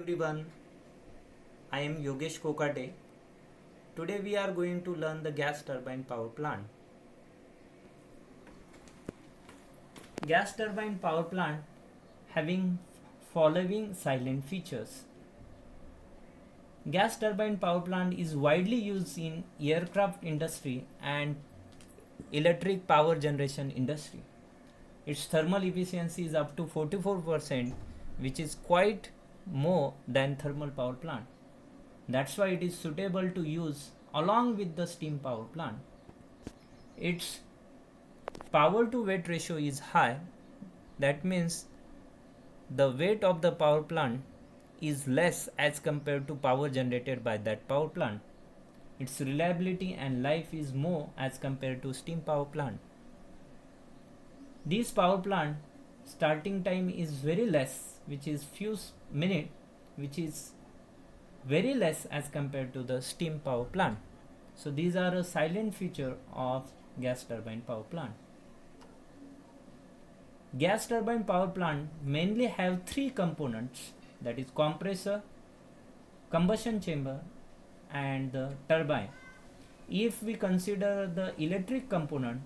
everyone, I am Yogesh Kokate. Today we are going to learn the gas turbine power plant. Gas turbine power plant having following silent features. Gas turbine power plant is widely used in aircraft industry and electric power generation industry. Its thermal efficiency is up to 44%, which is quite more than thermal power plant. That's why it is suitable to use along with the steam power plant. Its power to weight ratio is high. That means the weight of the power plant is less as compared to power generated by that power plant. Its reliability and life is more as compared to steam power plant. This power plant starting time is very less, which is few minutes, which is very less as compared to the steam power plant. So these are a silent feature of gas turbine power plant. Gas turbine power plant mainly have three components, that is compressor, combustion chamber and the turbine. If we consider the electric component,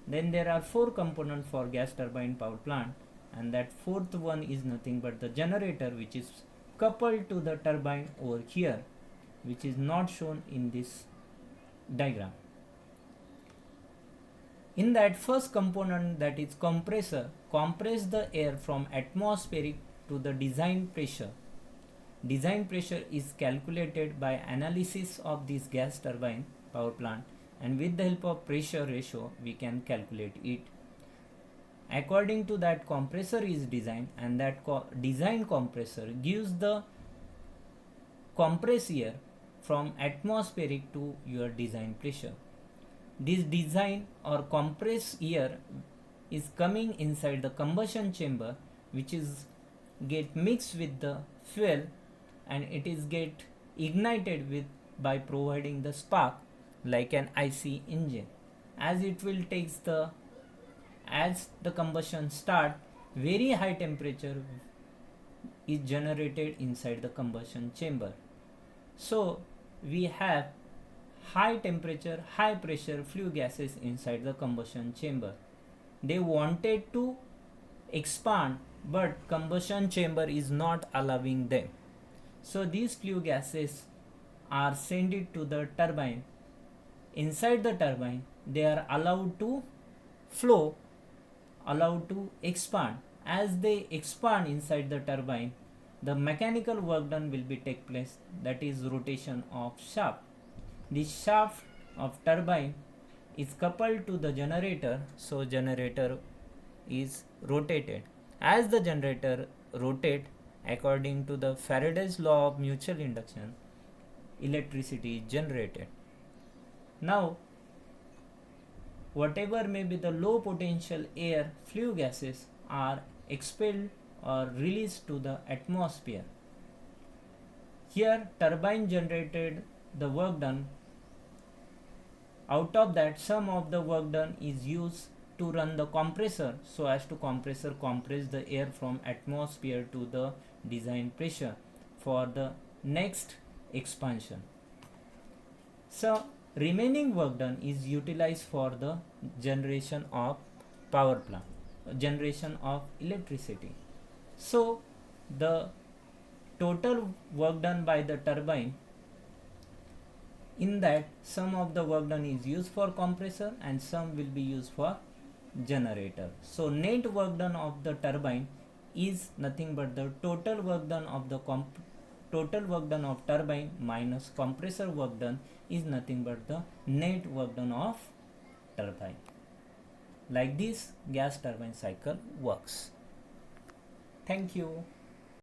then there are four components for gas turbine power plant, and that fourth one is nothing but the generator, which is coupled to the turbine over here, which is not shown in this diagram. In that first component, that is compressor, compress the air from atmospheric to the design pressure. Design pressure is calculated by analysis of this gas turbine power plant, and with the help of pressure ratio we can calculate it. According to that, compressor is designed, and that design compressor gives the compressed air from atmospheric to your design pressure. This design or compressed air is coming inside the combustion chamber, which is get mixed with the fuel, and it is get ignited with by providing the spark like an IC engine. As it will takes the as the combustion start, very high temperature is generated inside the combustion chamber. So we have high temperature, high pressure flue gases inside the combustion chamber. They wanted to expand, but combustion chamber is not allowing them. So these flue gases are sent it to the turbine. Inside the turbine, they are allowed to flow, allowed to expand. As they expand inside the turbine, the mechanical work done will be take place, that is rotation of shaft. This shaft of turbine is coupled to the generator, so generator is rotated. As the generator rotate according to the Faraday's law of mutual induction, electricity is generated. Now whatever may be the low potential air flue gases are expelled or released to the atmosphere. Here turbine generated the work done. Out of that, some of the work done is used to run the compressor, so as to compress the air from atmosphere to the design pressure for the next expansion. So remaining work done is utilized for the generation of power plant, generation of electricity. So the total work done by the turbine, in that some of the work done is used for compressor and some will be used for generator. So net work done of the turbine is nothing but the total work done of the turbine minus compressor work done is nothing but the net work done of turbine. Like this gas turbine cycle works. Thank you.